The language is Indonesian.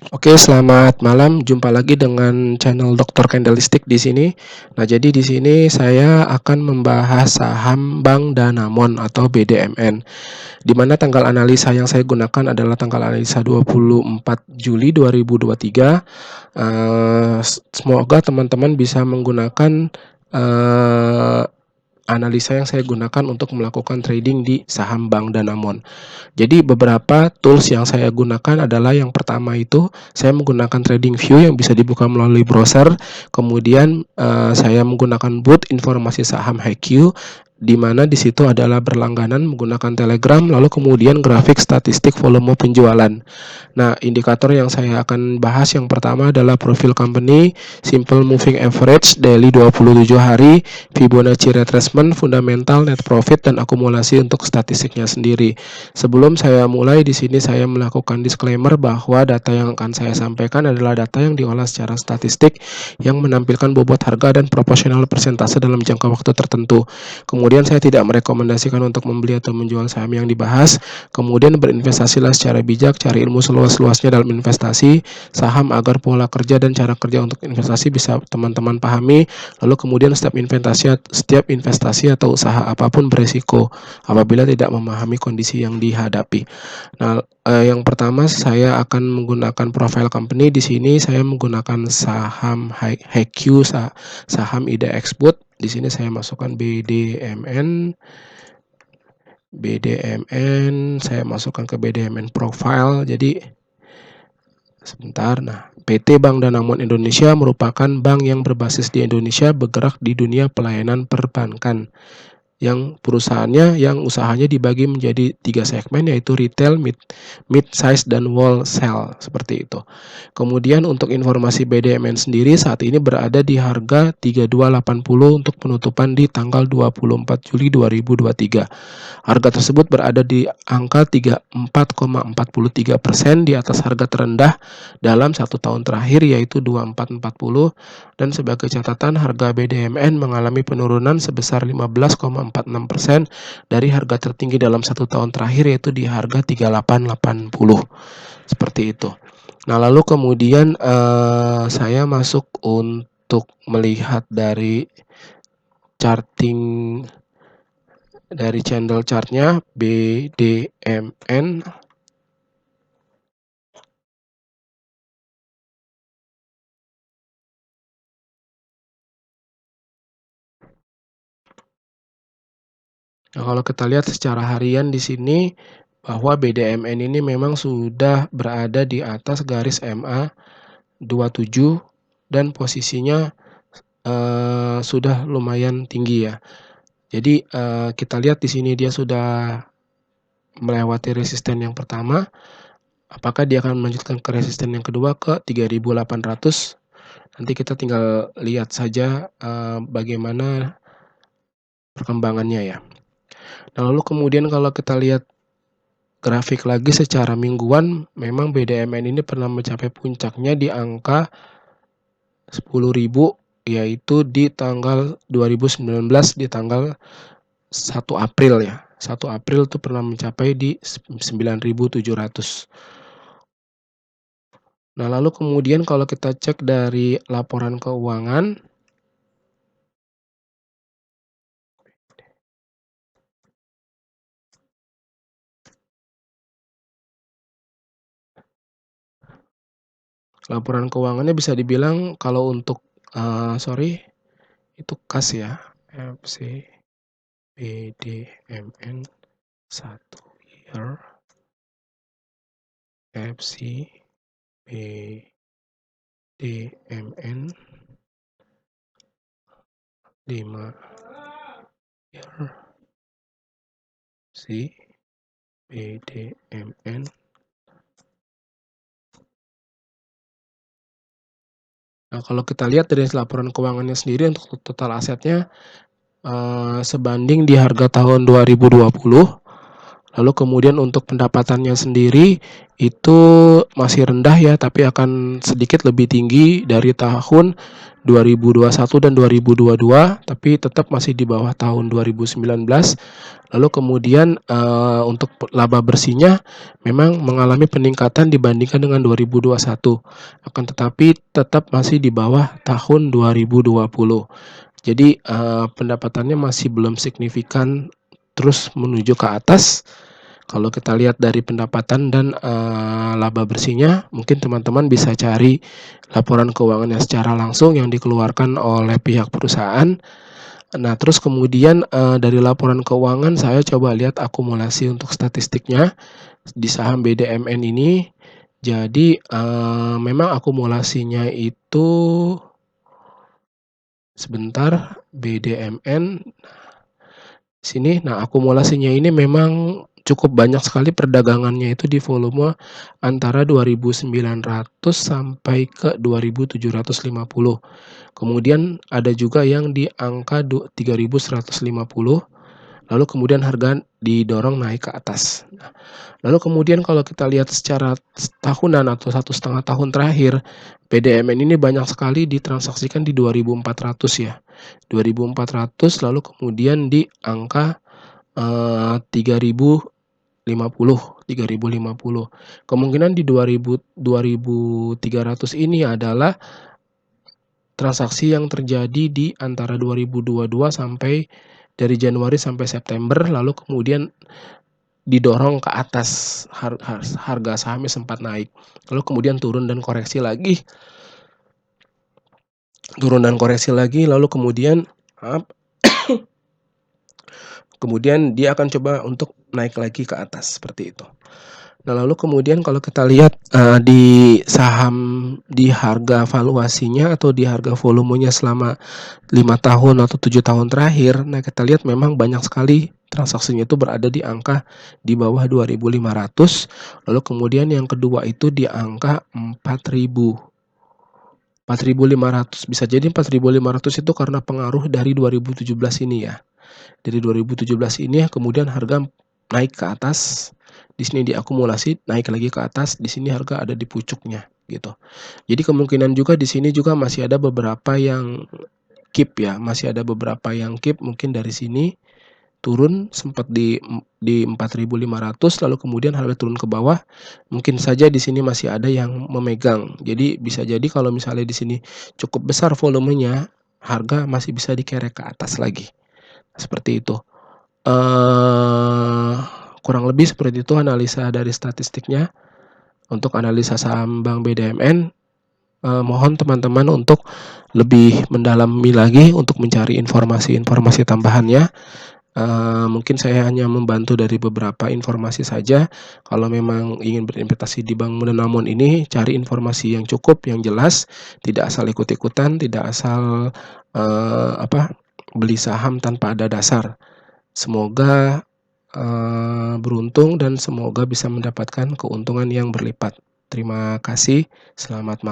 Oke, selamat malam. Jumpa lagi dengan channel Dr. Candlestick di sini. Nah, jadi di sini saya akan membahas saham Bank Danamon atau BDMN, di mana tanggal analisa yang saya gunakan adalah tanggal analisa 24 Juli 2023. Semoga teman-teman bisa menggunakan analisa yang saya gunakan untuk melakukan trading di saham Bank Danamon. Jadi beberapa tools yang saya gunakan adalah yang pertama itu saya menggunakan TradingView yang bisa dibuka melalui browser. Kemudian saya menggunakan bot informasi saham HiQ, di mana di situ adalah berlangganan menggunakan Telegram, lalu kemudian grafik statistik volume penjualan. Nah, indikator yang saya akan bahas yang pertama adalah profil company, simple moving average, daily 27 hari, Fibonacci retracement, fundamental, net profit, dan akumulasi untuk statistiknya sendiri. Sebelum saya mulai, di sini saya melakukan disclaimer bahwa data yang akan saya sampaikan adalah data yang diolah secara statistik yang menampilkan bobot harga dan proporsional persentase dalam jangka waktu tertentu. Kemudian saya tidak merekomendasikan untuk membeli atau menjual saham yang dibahas. Kemudian berinvestasilah secara bijak, cari ilmu seluas-luasnya dalam investasi saham agar pola kerja dan cara kerja untuk investasi bisa teman-teman pahami. Lalu kemudian setiap investasi atau usaha apapun beresiko apabila tidak memahami kondisi yang dihadapi. Nah, yang pertama saya akan menggunakan profile company. Di sini saya menggunakan saham HiQ, saham IDX Boot. Di sini saya masukkan BDMN, saya masukkan ke BDMN profile. Jadi sebentar. Nah, PT Bank Danamon Indonesia merupakan bank yang berbasis di Indonesia, bergerak di dunia pelayanan perbankan, yang perusahaannya yang usahanya dibagi menjadi 3 segmen, yaitu retail, mid-size, dan wholesale, seperti itu. Kemudian untuk informasi BDMN sendiri saat ini berada di harga 3280 untuk penutupan di tanggal 24 Juli 2023. Harga tersebut berada di angka 34,43% di atas harga terendah dalam 1 tahun terakhir, yaitu 2440, dan sebagai catatan harga BDMN mengalami penurunan sebesar 15,46% dari harga tertinggi dalam 1 tahun terakhir, yaitu di harga 3880. Seperti itu. Nah, lalu kemudian saya masuk untuk melihat dari charting, dari candle chartnya BDMN. Nah, kalau kita lihat secara harian di sini bahwa BDMN ini memang sudah berada di atas garis MA 27 dan posisinya sudah lumayan tinggi ya. Jadi kita lihat di sini dia sudah melewati resisten yang pertama. Apakah dia akan melanjutkan ke resisten yang kedua ke 3.800? Nanti kita tinggal lihat saja bagaimana perkembangannya ya. Nah, lalu kemudian kalau kita lihat grafik lagi secara mingguan, memang BDMN ini pernah mencapai puncaknya di angka 10.000, yaitu di tanggal 2019 di tanggal 1 April ya. 1 April itu pernah mencapai di 9.700. Nah, lalu kemudian kalau kita cek dari laporan keuangan, laporan keuangannya bisa dibilang kalau untuk itu kas ya, FC BDMN 1 year, FC BDMN 5 year, FC BDMN. Nah, kalau kita lihat dari laporan keuangannya sendiri untuk total asetnya sebanding di harga tahun 2020. Lalu kemudian untuk pendapatannya sendiri itu masih rendah ya, tapi akan sedikit lebih tinggi dari tahun 2021 dan 2022, tapi tetap masih di bawah tahun 2019. Lalu kemudian untuk laba bersihnya memang mengalami peningkatan dibandingkan dengan 2021, akan tetapi tetap masih di bawah tahun 2020. Jadi pendapatannya masih belum signifikan terus menuju ke atas. Kalau kita lihat dari pendapatan dan laba bersihnya, mungkin teman-teman bisa cari laporan keuangannya secara langsung yang dikeluarkan oleh pihak perusahaan. Nah, terus kemudian dari laporan keuangan saya coba lihat akumulasi untuk statistiknya di saham BDMN ini. Jadi memang akumulasinya itu sebentar, BDMN sini. Nah, akumulasinya ini memang cukup banyak sekali perdagangannya itu di volume antara 2.900 sampai ke 2.750. Kemudian ada juga yang di angka 3.150, lalu kemudian harga didorong naik ke atas. Nah, lalu kemudian kalau kita lihat secara tahunan atau 1,5 tahun terakhir, BDMN ini banyak sekali ditransaksikan di 2.400 ya. 2.400, lalu kemudian di angka 3.050. Kemungkinan di 2.300 ini adalah transaksi yang terjadi di antara 2022 sampai dari Januari sampai September, lalu kemudian didorong ke atas, harga sahamnya sempat naik, lalu kemudian turun dan koreksi lagi, lalu kemudian kemudian dia akan coba untuk naik lagi ke atas seperti itu. Nah, lalu kemudian kalau kita lihat di saham di harga valuasinya atau di harga volumenya selama 5 tahun atau 7 tahun terakhir, nah kita lihat memang banyak sekali transaksinya itu berada di angka di bawah 2.500, lalu kemudian yang kedua itu di angka 4.000. 4.500, bisa jadi 4.500 itu karena pengaruh dari 2017 ini ya. Dari 2017 ini kemudian harga naik ke atas, di sini diakumulasi, naik lagi ke atas, di sini harga ada di pucuknya gitu. Jadi kemungkinan juga di sini juga masih ada beberapa yang keep ya, masih ada beberapa yang keep mungkin dari sini turun sempat di 4.500, lalu kemudian harga turun ke bawah, mungkin saja di sini masih ada yang memegang. Jadi bisa jadi kalau misalnya di sini cukup besar volumenya, harga masih bisa dikerek ke atas lagi. Seperti itu. Kurang lebih seperti itu analisa dari statistiknya. Untuk analisa saham Bank BDMN, mohon teman-teman untuk lebih mendalami lagi untuk mencari informasi-informasi tambahannya. Mungkin saya hanya membantu dari beberapa informasi saja. Kalau memang ingin berinvestasi di Bank Danamon ini, cari informasi yang cukup, yang jelas, tidak asal ikut-ikutan, tidak asal beli saham tanpa ada dasar. Semoga beruntung dan semoga bisa mendapatkan keuntungan yang berlipat. Terima kasih, selamat malam.